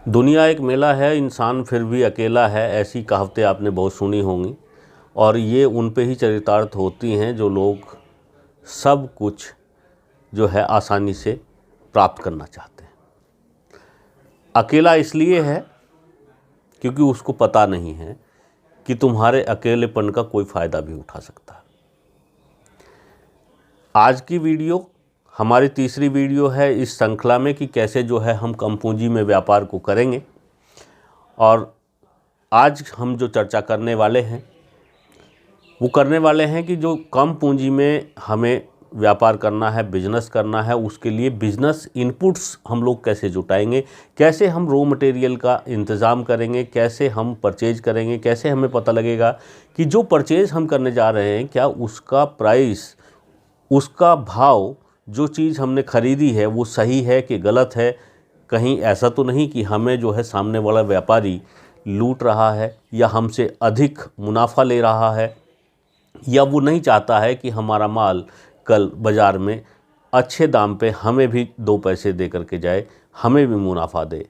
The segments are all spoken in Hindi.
दुनिया एक मेला है, इंसान फिर भी अकेला है, ऐसी कहावतें आपने बहुत सुनी होंगी और ये उन पे ही चरितार्थ होती हैं जो लोग सब कुछ जो है आसानी से प्राप्त करना चाहते हैं। अकेला इसलिए है क्योंकि उसको पता नहीं है कि तुम्हारे अकेलेपन का कोई फ़ायदा भी उठा सकता है। आज की वीडियो हमारी तीसरी वीडियो है इस श्रृंखला में कि कैसे जो है हम कम पूंजी में व्यापार को करेंगे। और आज हम जो चर्चा करने वाले हैं वो करने वाले हैं कि जो कम पूंजी में हमें व्यापार करना है, बिजनेस करना है, उसके लिए बिजनेस इनपुट्स हम लोग कैसे जुटाएंगे, कैसे हम रॉ मटेरियल का इंतज़ाम करेंगे, कैसे हम परचेज करेंगे, कैसे हमें पता लगेगा कि जो परचेज हम करने जा रहे हैं क्या उसका प्राइस, उसका भाव, जो चीज़ हमने ख़रीदी है वो सही है कि गलत है। कहीं ऐसा तो नहीं कि हमें जो है सामने वाला व्यापारी लूट रहा है या हमसे अधिक मुनाफा ले रहा है, या वो नहीं चाहता है कि हमारा माल कल बाज़ार में अच्छे दाम पे हमें भी 2 पैसे दे करके जाए, हमें भी मुनाफा दे।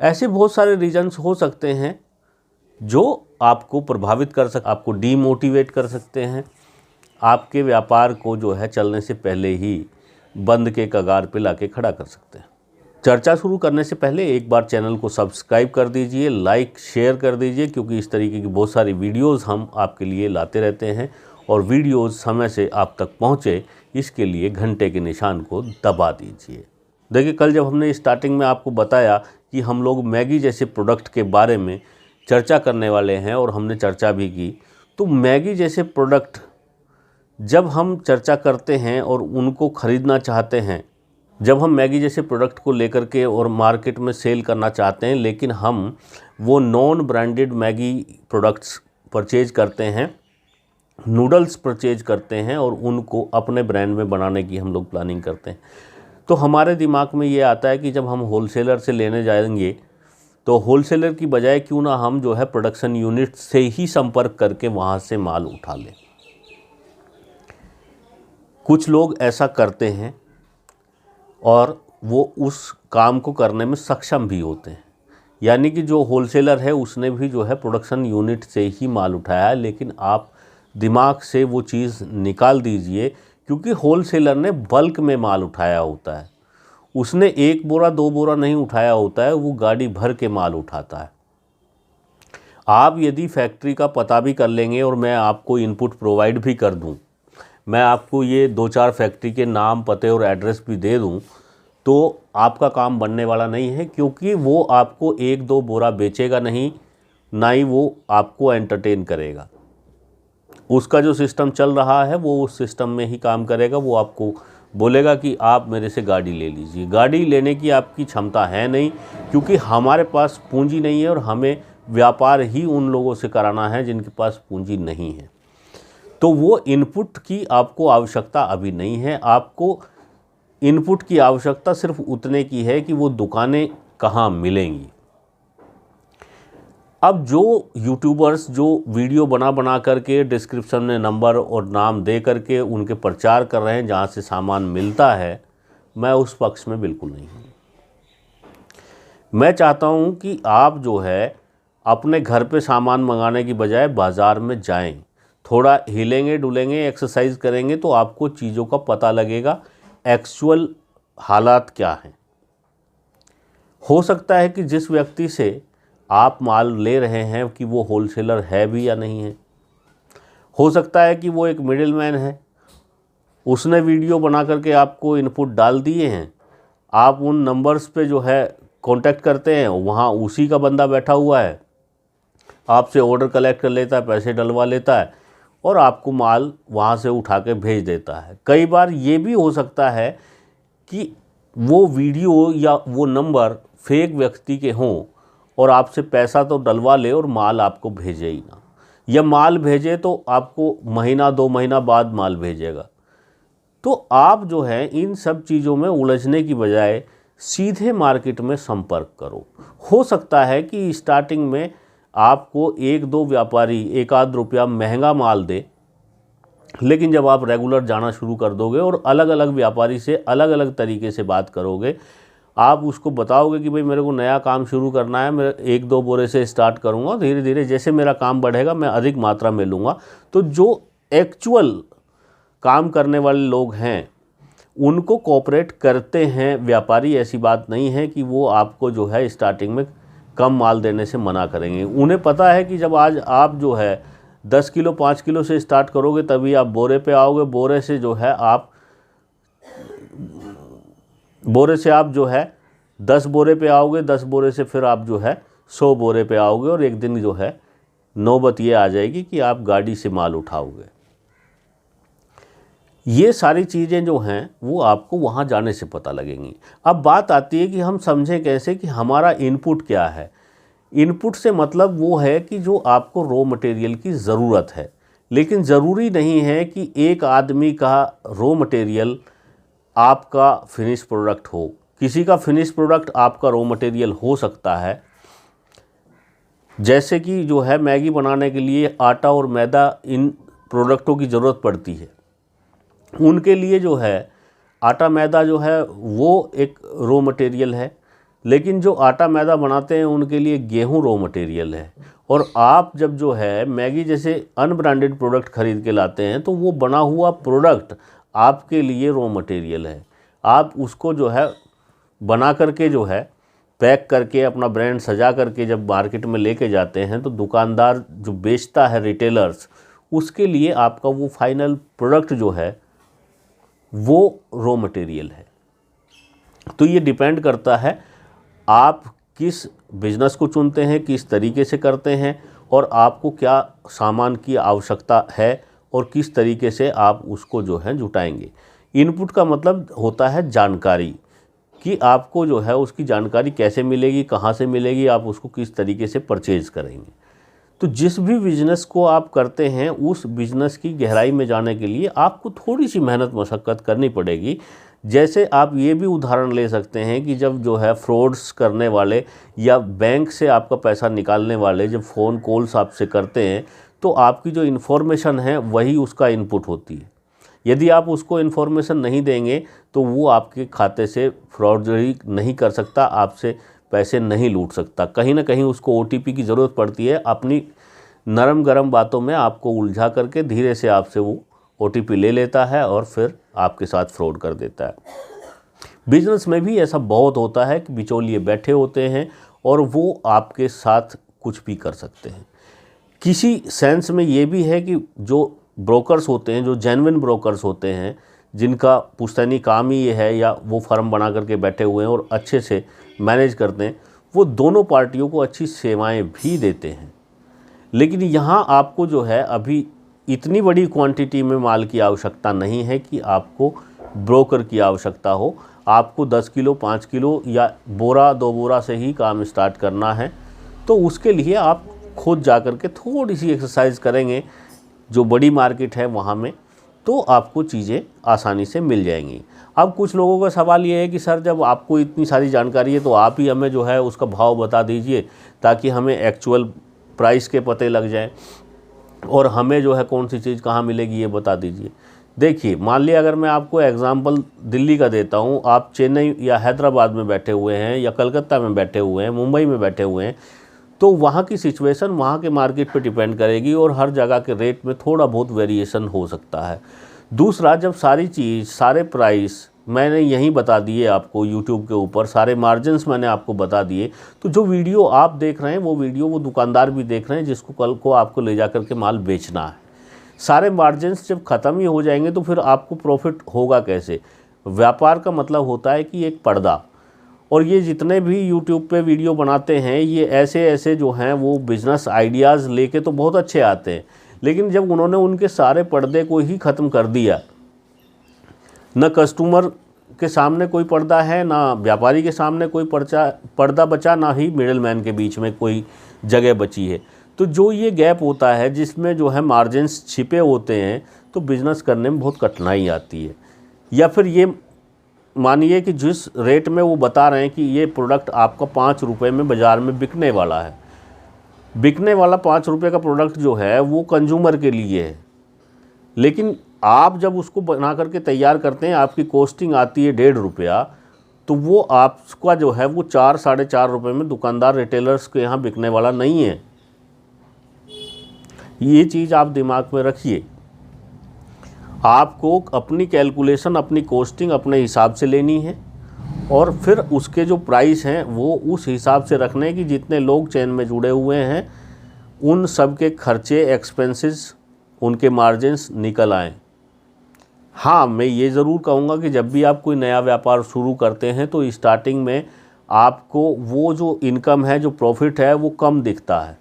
ऐसे बहुत सारे रीजंस हो सकते हैं जो आपको प्रभावित कर सकते, आपको डीमोटिवेट कर सकते हैं, आपके व्यापार को जो है चलने से पहले ही बंद के कगार पे लाके खड़ा कर सकते हैं। चर्चा शुरू करने से पहले एक बार चैनल को सब्सक्राइब कर दीजिए, लाइक शेयर कर दीजिए, क्योंकि इस तरीके की बहुत सारी वीडियोस हम आपके लिए लाते रहते हैं और वीडियोस समय से आप तक पहुंचे इसके लिए घंटे के निशान को दबा दीजिए। देखिए, कल जब हमने स्टार्टिंग में आपको बताया कि हम लोग मैगी जैसे प्रोडक्ट के बारे में चर्चा करने वाले हैं और हमने चर्चा भी की, तो मैगी जैसे प्रोडक्ट जब हम चर्चा करते हैं और उनको ख़रीदना चाहते हैं, जब हम मैगी जैसे प्रोडक्ट को लेकर के और मार्केट में सेल करना चाहते हैं, लेकिन हम वो non branded Maggi products purchase करते हैं, नूडल्स परचेज करते हैं और उनको अपने ब्रांड में बनाने की हम लोग प्लानिंग करते हैं, तो हमारे दिमाग में ये आता है कि जब हम होलसेलर से लेने जाएंगे तो होलसेलर की बजाय क्यों ना हम जो है प्रोडक्शन यूनिट से ही संपर्क करके वहाँ से माल उठा लें। कुछ लोग ऐसा करते हैं और वो उस काम को करने में सक्षम भी होते हैं, यानी कि जो होलसेलर है उसने भी जो है प्रोडक्शन यूनिट से ही माल उठाया है, लेकिन आप दिमाग से वो चीज़ निकाल दीजिए, क्योंकि होलसेलर ने बल्क में माल उठाया होता है, उसने 1 बोरा 2 बोरा नहीं उठाया होता है, वो गाड़ी भर के माल उठाता है। आप यदि फैक्ट्री का पता भी कर लेंगे और मैं आपको इनपुट प्रोवाइड भी कर दूं, मैं आपको ये 2-4 फैक्ट्री के नाम, पते और एड्रेस भी दे दूं, तो आपका काम बनने वाला नहीं है, क्योंकि वो आपको 1-2 बोरा बेचेगा नहीं, ना ही वो आपको एंटरटेन करेगा। उसका जो सिस्टम चल रहा है वो उस सिस्टम में ही काम करेगा। वो आपको बोलेगा कि आप मेरे से गाड़ी ले लीजिए। गाड़ी लेने की आपकी क्षमता है नहीं, क्योंकि हमारे पास पूंजी नहीं है और हमें व्यापार ही उन लोगों से कराना है जिनके पास पूंजी नहीं है। तो वो इनपुट की आपको आवश्यकता अभी नहीं है। आपको इनपुट की आवश्यकता सिर्फ उतने की है कि वो दुकानें कहाँ मिलेंगी। अब जो यूट्यूबर्स जो वीडियो बना करके डिस्क्रिप्शन में नंबर और नाम दे करके उनके प्रचार कर रहे हैं जहाँ से सामान मिलता है, मैं उस पक्ष में बिल्कुल नहीं हूँ। मैं चाहता हूँ कि आप जो है अपने घर पे सामान मंगाने की बजाय बाज़ार में जाएं, थोड़ा हिलेंगे डुलेंगे, एक्सरसाइज करेंगे तो आपको चीज़ों का पता लगेगा, एक्चुअल हालात क्या हैं। हो सकता है कि जिस व्यक्ति से आप माल ले रहे हैं कि वो होलसेलर है भी या नहीं है, हो सकता है कि वो एक मिडिलमैन है, उसने वीडियो बना करके आपको इनपुट डाल दिए हैं, आप उन नंबर्स पे जो है कांटेक्ट करते हैं, वहाँ उसी का बंदा बैठा हुआ है, आपसे ऑर्डर कलेक्ट कर लेता है, पैसे डलवा लेता है और आपको माल वहाँ से उठा के भेज देता है। कई बार ये भी हो सकता है कि वो वीडियो या वो नंबर फेक व्यक्ति के हों और आपसे पैसा तो डलवा ले और माल आपको भेजे ही ना, या माल भेजे तो आपको महीना 2 महीना बाद माल भेजेगा। तो आप जो है इन सब चीज़ों में उलझने की बजाय सीधे मार्केट में संपर्क करो। हो सकता है कि स्टार्टिंग में आपको 1-2 व्यापारी 1-आध रुपया महंगा माल दे, लेकिन जब आप रेगुलर जाना शुरू कर दोगे और अलग अलग व्यापारी से अलग अलग तरीके से बात करोगे आप उसको बताओगे कि भाई मेरे को नया काम शुरू करना है, मैं 1-2 बोरे से स्टार्ट करूँगा, धीरे धीरे जैसे मेरा काम बढ़ेगा मैं अधिक मात्रा में लूँगा। तो जो एक्चुअल काम करने वाले लोग हैं उनको कोऑपरेट करते हैं व्यापारी। ऐसी बात नहीं है कि वो आपको जो है स्टार्टिंग में कम माल देने से मना करेंगे। उन्हें पता है कि जब आज आप जो है 10 किलो 5 किलो से स्टार्ट करोगे तभी आप बोरे पे आओगे। बोरे से आप जो है 10 बोरे पे आओगे, 10 बोरे से फिर आप जो है 100 बोरे पे आओगे, और एक दिन जो है नौबत ये आ जाएगी कि आप गाड़ी से माल उठाओगे। ये सारी चीज़ें जो हैं वो आपको वहाँ जाने से पता लगेंगी। अब बात आती है कि हम समझें कैसे कि हमारा इनपुट क्या है। इनपुट से मतलब वो है कि जो आपको रॉ मटेरियल की ज़रूरत है, लेकिन ज़रूरी नहीं है कि एक आदमी का रॉ मटेरियल आपका फिनिश प्रोडक्ट हो। किसी का फिनिश प्रोडक्ट आपका रॉ मटेरियल हो सकता है। जैसे कि जो है मैगी बनाने के लिए आटा और मैदा इन प्रोडक्टों की ज़रूरत पड़ती है, उनके लिए जो है आटा मैदा जो है वो एक रॉ मटेरियल है, लेकिन जो आटा मैदा बनाते हैं उनके लिए गेहूं रॉ मटेरियल है। और आप जब जो है मैगी जैसे अनब्रांडेड प्रोडक्ट खरीद के लाते हैं तो वो बना हुआ प्रोडक्ट आपके लिए रॉ मटेरियल है। आप उसको जो है बना करके जो है पैक करके अपना ब्रांड सजा करके जब मार्केट में लेके जाते हैं तो दुकानदार जो बेचता है, रिटेलर्स, उसके लिए आपका वो फाइनल प्रोडक्ट जो है वो रॉ मटेरियल है। तो ये डिपेंड करता है आप किस बिज़नेस को चुनते हैं, किस तरीके से करते हैं, और आपको क्या सामान की आवश्यकता है और किस तरीके से आप उसको जो है जुटाएंगे। इनपुट का मतलब होता है जानकारी, कि आपको जो है उसकी जानकारी कैसे मिलेगी, कहाँ से मिलेगी, आप उसको किस तरीके से परचेज़ करेंगे। तो जिस भी बिज़नेस को आप करते हैं उस बिज़नेस की गहराई में जाने के लिए आपको थोड़ी सी मेहनत मशक्क़त करनी पड़ेगी। जैसे आप ये भी उदाहरण ले सकते हैं कि जब जो है फ्रॉड्स करने वाले या बैंक से आपका पैसा निकालने वाले जब फ़ोन कॉल्स आपसे करते हैं तो आपकी जो इन्फॉर्मेशन है वही उसका इनपुट होती है। यदि आप उसको इन्फॉर्मेशन नहीं देंगे तो वो आपके खाते से फ्रॉडरी नहीं कर सकता, आपसे पैसे नहीं लूट सकता। कहीं ना कहीं उसको OTP की ज़रूरत पड़ती है। अपनी नरम गरम बातों में आपको उलझा करके धीरे से आपसे वो OTP ले लेता है और फिर आपके साथ फ्रॉड कर देता है। बिजनेस में भी ऐसा बहुत होता है कि बिचौलिए बैठे होते हैं और वो आपके साथ कुछ भी कर सकते हैं। किसी सेंस में ये भी है कि जो ब्रोकर्स होते हैं, जो जेन्युइन ब्रोकर्स होते हैं, जिनका पुश्तैनी काम ही ये है या वो फर्म बना करके बैठे हुए हैं और अच्छे से मैनेज करते हैं, वो दोनों पार्टियों को अच्छी सेवाएं भी देते हैं। लेकिन यहाँ आपको जो है अभी इतनी बड़ी क्वांटिटी में माल की आवश्यकता नहीं है कि आपको ब्रोकर की आवश्यकता हो। आपको 10 किलो 5 किलो या बोरा 2 बोरा से ही काम स्टार्ट करना है। तो उसके लिए आप खुद जा कर के थोड़ी सी एक्सरसाइज करेंगे जो बड़ी मार्केट है वहाँ में, तो आपको चीज़ें आसानी से मिल जाएंगी। अब कुछ लोगों का सवाल ये है कि सर जब आपको इतनी सारी जानकारी है तो आप ही हमें जो है उसका भाव बता दीजिए ताकि हमें एक्चुअल प्राइस के पते लग जाएं, और हमें जो है कौन सी चीज़ कहाँ मिलेगी ये बता दीजिए। देखिए, मान लिया अगर मैं आपको एग्जांपल दिल्ली का देता हूँ, आप चेन्नई या हैदराबाद में बैठे हुए हैं या कलकत्ता में बैठे हुए हैं, मुंबई में बैठे हुए हैं, तो वहाँ की सिचुएशन वहाँ के मार्केट पे डिपेंड करेगी और हर जगह के रेट में थोड़ा बहुत वेरिएशन हो सकता है। दूसरा, जब सारी चीज़ सारे प्राइस मैंने यहीं बता दिए आपको यूट्यूब के ऊपर, सारे मार्जिन्स मैंने आपको बता दिए, तो जो वीडियो आप देख रहे हैं वो वीडियो वो दुकानदार भी देख रहे हैं जिसको कल को आपको ले जा करके माल बेचना है। सारे मार्जिन्स जब ख़त्म ही हो जाएंगे तो फिर आपको प्रॉफिट होगा कैसे। व्यापार का मतलब होता है कि एक पर्दा, और ये जितने भी यूट्यूब पे वीडियो बनाते हैं ये ऐसे जो हैं वो बिज़नेस आइडियाज़ लेके तो बहुत अच्छे आते हैं, लेकिन जब उन्होंने उनके सारे पर्दे को ही ख़त्म कर दिया, न कस्टमर के सामने कोई पर्दा है, ना व्यापारी के सामने कोई पर्दा बचा, ना ही मिडिल मैन के बीच में कोई जगह बची है, तो जो ये गैप होता है जिसमें जो है मार्जिन्स छिपे होते हैं, तो बिज़नेस करने में बहुत कठिनाई आती है। या फिर ये मानिए कि जिस रेट में वो बता रहे हैं कि ये प्रोडक्ट आपका 5 रुपये में बाज़ार में बिकने वाला है, बिकने वाला 5 रुपये का प्रोडक्ट जो है वो कंज्यूमर के लिए है, लेकिन आप जब उसको बना करके तैयार करते हैं आपकी कॉस्टिंग आती है 1.5 रुपया, तो वो आपका जो है वो 4 साढ़े 4 रुपये में दुकानदार रिटेलर्स के यहाँ बिकने वाला नहीं है। ये चीज़ आप दिमाग में रखिए। आपको अपनी कैलकुलेशन, अपनी कॉस्टिंग अपने हिसाब से लेनी है और फिर उसके जो प्राइस हैं वो उस हिसाब से रखने कि जितने लोग चेन में जुड़े हुए हैं उन सब के खर्चे, एक्सपेंसेस, उनके मार्जिन्स निकल आएँ। हाँ, मैं ये ज़रूर कहूँगा कि जब भी आप कोई नया व्यापार शुरू करते हैं तो स्टार्टिंग में आपको वो जो इनकम है, जो प्रॉफिट है, वो कम दिखता है।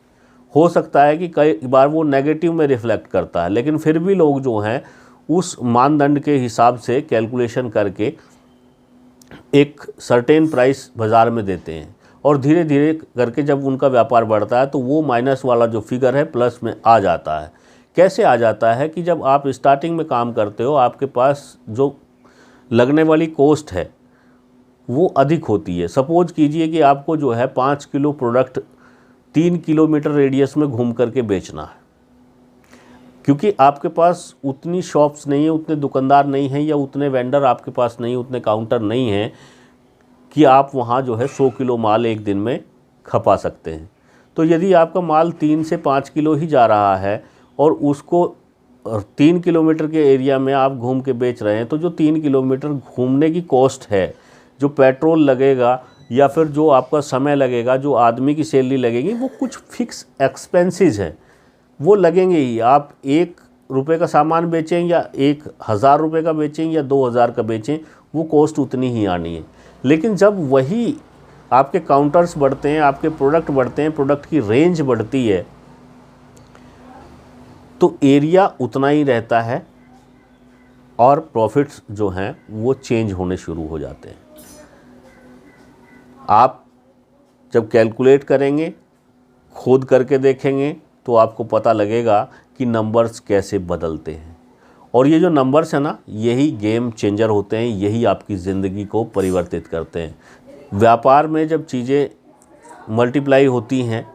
हो सकता है कि कई बार वो नेगेटिव में रिफ्लेक्ट करता है, लेकिन फिर भी लोग जो हैं उस मानदंड के हिसाब से कैलकुलेशन करके एक सर्टेन प्राइस बाज़ार में देते हैं और धीरे धीरे करके जब उनका व्यापार बढ़ता है तो वो माइनस वाला जो फिगर है प्लस में आ जाता है। कैसे आ जाता है कि जब आप स्टार्टिंग में काम करते हो आपके पास जो लगने वाली कॉस्ट है वो अधिक होती है। सपोज कीजिए कि आपको जो है 5 किलो प्रोडक्ट 3 किलोमीटर रेडियस में घूम करके बेचना है, क्योंकि आपके पास उतनी शॉप्स नहीं है, उतने दुकानदार नहीं हैं या उतने वेंडर आपके पास नहीं, उतने काउंटर नहीं हैं कि आप वहाँ जो है 100 किलो माल एक दिन में खपा सकते हैं। तो यदि आपका माल 3 से 5 किलो ही जा रहा है और उसको 3 किलोमीटर के एरिया में आप घूम के बेच रहे हैं, तो जो 3 किलोमीटर घूमने की कॉस्ट है, जो पेट्रोल लगेगा या फिर जो आपका समय लगेगा, जो आदमी की सैलरी लगेगी, वो कुछ फिक्स एक्सपेंसेस हैं, वो लगेंगे ही। आप 1 रुपये का सामान बेचें या 1000 रुपये का बेचें या 2000 का बेचें, वो कॉस्ट उतनी ही आनी है। लेकिन जब वही आपके काउंटर्स बढ़ते हैं, आपके प्रोडक्ट बढ़ते हैं, प्रोडक्ट की रेंज बढ़ती है, तो एरिया उतना ही रहता है और प्रॉफिट्स जो हैं वो चेंज होने शुरू हो जाते हैं। आप जब कैलकुलेट करेंगे, खुद करके देखेंगे, तो आपको पता लगेगा कि नंबर्स कैसे बदलते हैं। और ये जो नंबर्स हैं ना, यही गेम चेंजर होते हैं, यही आपकी ज़िंदगी को परिवर्तित करते हैं। व्यापार में जब चीज़ें मल्टीप्लाई होती हैं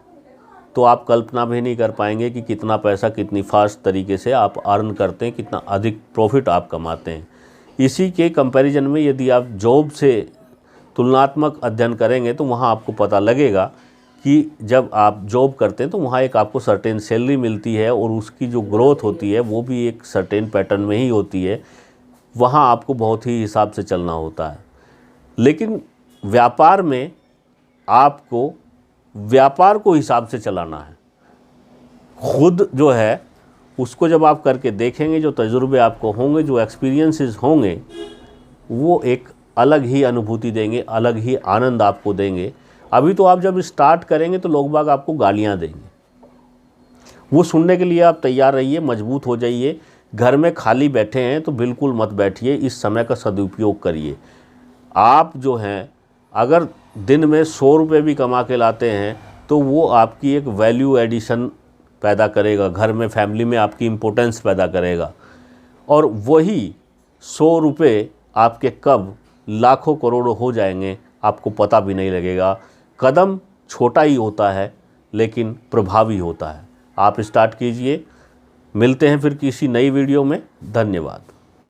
तो आप कल्पना भी नहीं कर पाएंगे कि कितना पैसा कितनी फास्ट तरीके से आप अर्न करते हैं, कितना अधिक प्रॉफिट आप कमाते हैं। इसी के कंपैरिजन में यदि आप जॉब से तुलनात्मक अध्ययन करेंगे तो वहाँ आपको पता लगेगा कि जब आप जॉब करते हैं तो वहाँ एक आपको सर्टेन सैलरी मिलती है और उसकी जो ग्रोथ होती है वो भी एक सर्टेन पैटर्न में ही होती है। वहाँ आपको बहुत ही हिसाब से चलना होता है। लेकिन व्यापार में आपको व्यापार को हिसाब से चलाना है। खुद जो है उसको जब आप करके देखेंगे, जो तजुर्बे आपको होंगे, जो एक्सपीरियंसेस होंगे, वो एक अलग ही अनुभूति देंगे, अलग ही आनंद आपको देंगे। अभी तो आप जब स्टार्ट करेंगे तो लोग बाग आपको गालियां देंगे, वो सुनने के लिए आप तैयार रहिए, मजबूत हो जाइए। घर में खाली बैठे हैं तो बिल्कुल मत बैठिए, इस समय का सदुपयोग करिए। आप जो हैं अगर दिन में 100 रुपये भी कमा के लाते हैं तो वो आपकी एक वैल्यू एडिशन पैदा करेगा, घर में फैमिली में आपकी इम्पोर्टेंस पैदा करेगा। और वही 100 रुपये आपके कब लाखों करोड़ों हो जाएंगे आपको पता भी नहीं लगेगा। कदम छोटा ही होता है लेकिन प्रभावी होता है। आप स्टार्ट कीजिए। मिलते हैं फिर किसी नई वीडियो में। धन्यवाद।